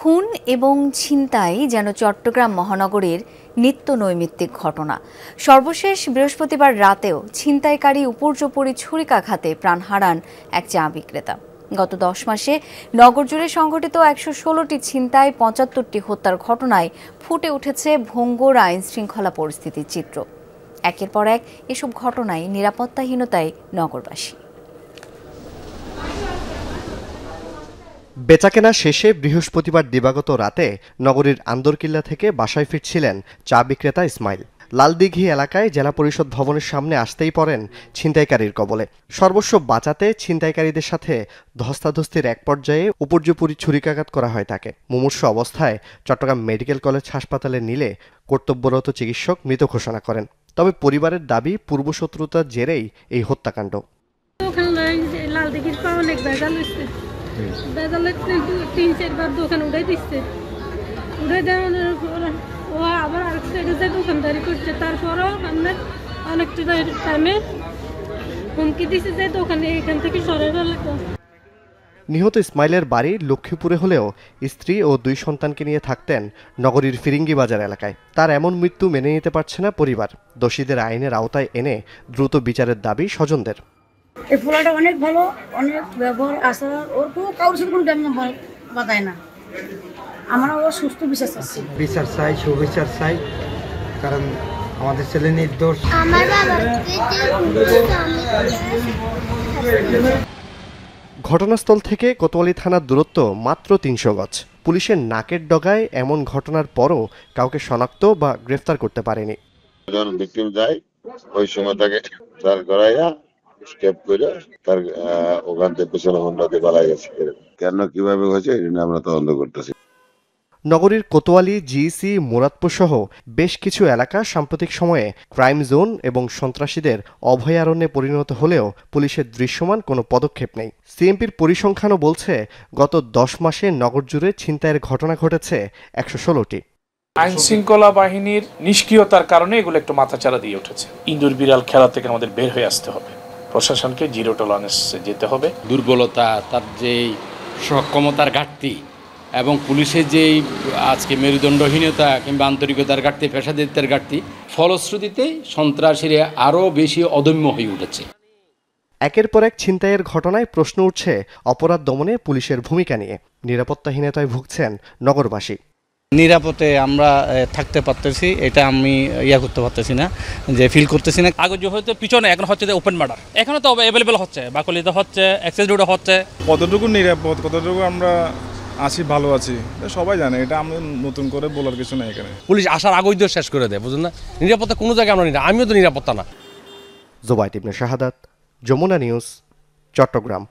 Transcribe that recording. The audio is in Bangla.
খুন এবং ছিনতাই যেন চট্টগ্রাম মহানগরীর নিত্য নৈমিত্তিক ঘটনা। সর্বশেষ বৃহস্পতিবার রাতেও ছিনতাইকারী উপর্যুপরি ছুরিকাঘাতে প্রাণ হারান এক চা বিক্রেতা। গত 10 মাসে নগরজুড়ে সংঘটিত 116টি ছিনতাই, 75টি হত্যার ঘটনায় ফুটে উঠেছে ভঙ্গুর আইন শৃঙ্খলা পরিস্থিতির চিত্র। একের পর এক এসব ঘটনায় নিরাপত্তাহীনতায় নগরবাসী। বেচাকেনা শেষে বৃহস্পতিবার দিবাগত রাতে নগরীর আন্দরকিল্লা থেকে বাসায় ফিরছিলেন চা বিক্রেতা ইসমাইল। লালদিঘি এলাকায় জেলা পরিষদ ভবনের সামনে আসতেই পড়েন ছিনতাইকারীর কবলে। সর্বস্ব বাঁচাতে ছিনতাইকারীদের সাথে ধস্তাধস্তির এক পর্যায়ে উপর্যুপরি ছুরিকাঘাত করা হয় তাকে। মুমূর্ষু অবস্থায় চট্টগ্রাম মেডিকেল কলেজ হাসপাতালে নিলে কর্তব্যরত চিকিৎসক মৃত ঘোষণা করেন। তবে পরিবারের দাবি, পূর্বশত্রুতার জেরেই এই হত্যাকাণ্ড। বেজালে 3-4 বার দোকান উড়াই দিচ্ছে, উড়াই দেওয়ার পর ও আবার আরেক সাইডে দোকানদারি করছে। তারপরও আমরা অনেকটা টাইমে হুমকি দিচ্ছে যে দোকানে এখান থেকে সরে গেলে। নিহত ইসমাইলের বাড়ি লক্ষ্মীপুরে হলেও স্ত্রী ও 2 সন্তানকে নিয়ে থাকতেন নগরীর ফিরিঙ্গি বাজার এলাকায়। তার এমন মৃত্যু মেনে নিতে পারছে না পরিবার। দোষীদের আইনের আওতায় এনে দ্রুত বিচারের দাবি স্বজনদের। এই পোলাটা অনেক ভালো, অনেক ব্যবহার আচার, ওর কারোর সাথে কোনো জ্ঞান বাতায় না। আমরা ওর সুস্থ বিচার চাচ্ছি, বিচার চাই, সুবিচার চাই, কারণ আমাদের ছেলে নির্দোষ। ঘটনাস্থল থেকে কোতোয়ালি থানার দূরত্ব মাত্র 300 গজ। পুলিশের নাকের ডগায় এমন ঘটনার পরও কাউকে শনাক্ত বা গ্রেফতার করতে পারেনি। যখন ভিকটিম যায় ওই সময় তাকে তার করাইয়া স্টেপ করে তার ওখান থেকে পিছনে হন্ডা দিয়ে পালাই গেছে। কেন কিভাবে হয়েছে এটা আমরা তদন্ত করতেছি। নগরীর কোতোয়ালি, জিইসি, মুরাদপুর সহ বেশ কিছু এলাকা সাম্প্রতিক সময়ে ক্রাইম জোন এবং সন্ত্রাসীদের অভয়ারণ্যে পরিণত হলেও পুলিশের দৃশ্যমান কোনো পদক্ষেপ নেই। সিএমপির পরিসংখ্যানও বলছে গত 10 মাসে নগর জুড়ে ছিনতাইয়ের ঘটনা ঘটেছে 116টি। আইন শৃঙ্খলা বাহিনীর নিষ্ক্রিয়তার কারণে এগুলো একটু মাথাচাড়া দিয়ে উঠেছে। ইন্দুর বিড়াল খেলা থেকে আমাদের বের হয়ে আসতে হবে। প্রশাসনকে জিরো টলারেন্সে যেতে হবে। দুর্বলতা, তার যে সক্ষমতার ঘাটতি এবং পুলিশের যেই আজকে মেরুদণ্ডহীনতা কিংবা আন্তরিকতার ঘাটতি, পেশাদারিত্বের ঘাটতি, ফলশ্রুতিতে সন্ত্রাসীরা আরও বেশি অদম্য হয়ে উঠেছে। একের পর এক ছিনতাইয়ের ঘটনায় প্রশ্ন উঠছে অপরাধ দমনে পুলিশের ভূমিকা নিয়ে। নিরাপত্তাহীনতায় ভুগছেন নগরবাসী। নিরাপদে আমরা থাকতে পারতেছি, এটা আমি করতে পারতেছি না, যে ফিল করতেছি না। আগে যে হয়তো পিছনে, এখন হচ্ছে যে ওপেন মার্ডার, এখানে তো অ্যাভেলেবেল হচ্ছে, বাকলিতে হচ্ছে, অ্যাক্সেস রোডে হচ্ছে। কতটুকু নিরাপদ, কতটুকু আমরা আছি, ভালো আছি, সবাই জানে। এটা আমরা নতুন করে বলার কিছু নেই। এখানে পুলিশ আসার আগেই তো শেষ করে দেয়, বুঝলেন না? নিরাপত্তা কোনো জায়গায় আমরা নিই না, আমিও তো নিরাপত্তা না। জোবায়েদ ইবনে শাহাদাত, যমুনা নিউজ, চট্টগ্রাম।